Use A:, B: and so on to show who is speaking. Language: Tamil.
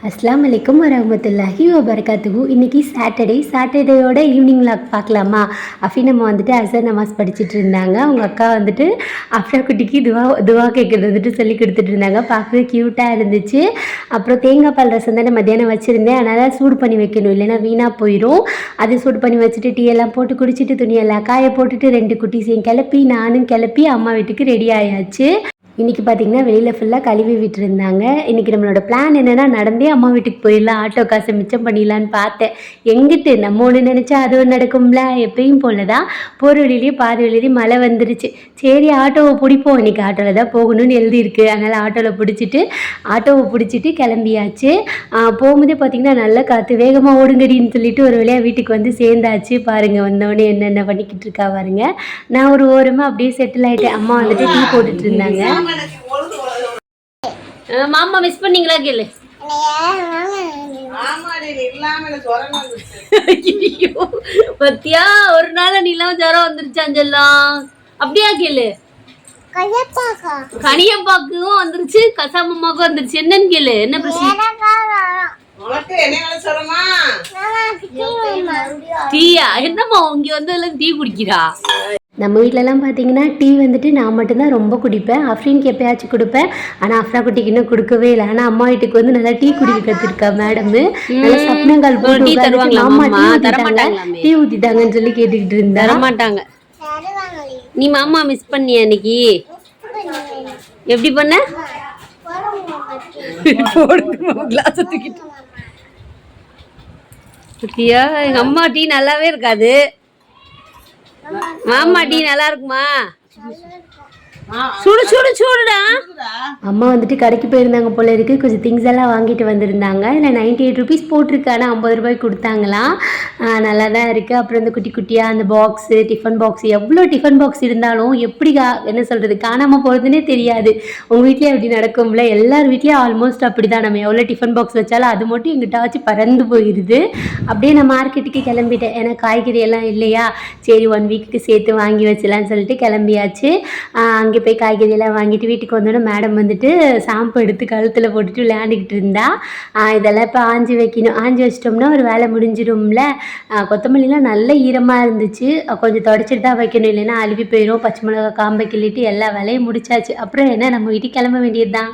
A: அஸ்ஸலாமு அலைக்கும் வரஹ்மத்துல்லாஹி வபரகாத்துஹு. இன்றைக்கி சாட்டர்டேயோட ஈவினிங் விளாக் பார்க்கலாமா? நம்ம வந்துட்டு அசர் நமாஸ் படிச்சுட்டு இருந்தாங்க. அவங்க அக்கா வந்துட்டு அஃப்ரா குட்டிக்கு துவா கேட்குறது வந்துட்டு சொல்லி கொடுத்துட்டு இருந்தாங்க. பார்க்கவே க்யூட்டாக இருந்துச்சு. அப்புறம் தேங்காய் பால் ரசம் தானே மத்தியானம் வச்சுருந்தேன், அதனால் சூடு பண்ணி வைக்கணும், இல்லைன்னா வீணாக போயிடும். அது சூடு பண்ணி வச்சுட்டு டீ எல்லாம் போட்டு குடிச்சிட்டு துணியெல்லாம் காய போட்டுட்டு 2 குட்டீஸையும் கிளப்பி நானும் கிளப்பி அம்மா வீட்டுக்கு ரெடி ஆயாச்சு. இன்றைக்கி பார்த்திங்கன்னா வெளியில் ஃபுல்லாக கழுவி விட்டுருந்தாங்க. இன்றைக்கி நம்மளோட பிளான் என்னென்னா நடந்தே அம்மா வீட்டுக்கு போயிடலாம், ஆட்டோ காசை மிச்சம் பண்ணிடலான்னு பார்த்தேன். எங்கிட்டு நம்ம ஒன்று நினச்சா அது ஒன்று நடக்கும்ல, எப்பயும் போல தான். போகிற வழியிலேயே பாதி வழியிலேயே மழை வந்துருச்சு. சரி ஆட்டோவை பிடிப்போம், இன்றைக்கி ஆட்டோவில் தான் போகணும்னு எழுதியிருக்கு. அதனால் ஆட்டோவை பிடிச்சிட்டு கிளம்பியாச்சு. போகும்போதே பார்த்திங்கன்னா நல்ல காற்று, வேகமாக ஓடுங்கடின்னு சொல்லிட்டு ஒரு வழியாக வீட்டுக்கு வந்து சேர்ந்தாச்சு. பாருங்கள் வந்தோடனே என்னென்ன பண்ணிக்கிட்டு இருக்கா பாருங்க. நான் ஒரு ஓரமாக அப்படியே செட்டில் ஆகிட்டேன். அம்மா வந்துட்டு டீ போட்டுட்டு இருந்தாங்க. மாமா மிஸ் பண்ணீங்களா கேளு. பத்தியா ஒரு நாள் நீ எல்லாம் ஜரம் வந்துருச்சாஞ்செல்லாம் அப்படியா கேளு. கனியப்பாக்கும் வந்துருச்சு, கசாமம்மாக்கும் வந்துருச்சு. என்னன்னு கேளு, என்ன பிரச்சனை? டீயா? என்னம்மா இங்க வந்து டீ குடிக்கிறா? நம்ம வீட்டிலலாம் பார்த்தீங்கன்னா டீ வந்துட்டு நான் மட்டும்தான் ரொம்ப குடிப்பேன். அஃப்ரீனுக்கு எப்பயாச்சும் கொடுப்பேன், ஆனால் அஃப்ரா குட்டிக்கு இன்னும் கொடுக்கவே இல்லை. ஆனால் அம்மா வீட்டுக்கு வந்து நல்லா டீ குடிக்க கற்றுருக்கா மேடம். நல்லா சப்னங்கால் போட்டு டீ ஊற்றிட்டாங்கன்னு சொல்லி கேட்டுக்கிட்டு இருந்தா. தரமாட்டாங்க. நீ மாமா மிஸ் பண்ணியா இன்னைக்கு? எப்படி பண்ண? எங்க அம்மா டீ நல்லாவே இருக்காது. மாமா டீ நல்லா இருக்குமா? சூடுடா. அம்மா வந்துட்டு கடைக்கு போயிருந்தாங்க போல இருக்கு. கொஞ்சம் திங்ஸ் எல்லாம் வாங்கிட்டு வந்திருந்தாங்க. இல்லை 98 ருபீஸ் போட்டிருக்கு, ஆனால் 50 ரூபாய்க்கு கொடுத்தாங்களாம். நல்லா தான் இருக்குது. அப்புறம் இந்த குட்டி குட்டியாக அந்த பாக்ஸு, டிஃபன் பாக்ஸ், எவ்வளோ டிஃபன் பாக்ஸ் இருந்தாலும் எப்படி என்ன சொல்கிறது, காணாமல் போகிறதுனே தெரியாது. உங்கள் வீட்லேயே அப்படி நடக்கும்ல? எல்லார் வீட்லேயும் ஆல்மோஸ்ட் அப்படி தான். நம்ம எவ்வளோ டிஃபன் பாக்ஸ் வச்சாலும் அது மட்டும் எங்கிட்டாச்சும் பறந்து போயிடுது. அப்படியே நான் மார்க்கெட்டுக்கு கிளம்பிட்டேன். ஏன்னா காய்கறி எல்லாம் இல்லையா, சரி 1 வீக்குக்கு சேர்த்து வாங்கி வச்சலான்னு சொல்லிட்டு கிளம்பியாச்சு. அங்கே போய் காய்கறியெல்லாம் வாங்கிட்டு வீட்டுக்கு வந்தோடனே மேடம் வந்துட்டு ஷாம்பு எடுத்து கழுத்தில் போட்டுட்டு விளையாண்டுக்கிட்டு இருந்தா. இதெல்லாம் இப்போ ஆஞ்சி வைக்கணும். ஆஞ்சி வச்சிட்டோம்னா ஒரு வேலை முடிஞ்சிடும்ல. கொத்தமல்லிலாம் நல்ல ஈரமாக இருந்துச்சு, கொஞ்சம் தொடச்சிட்டு தான் வைக்கணும், இல்லைன்னா அழுவி போயிடும். பச்சை மிளகா காம்பை கிள்ளிட்டு எல்லா வேலையும் முடிச்சாச்சு. அப்புறம் என்ன, நம்ம வீட்டுக்கு கிளம்ப வேண்டியது தான்.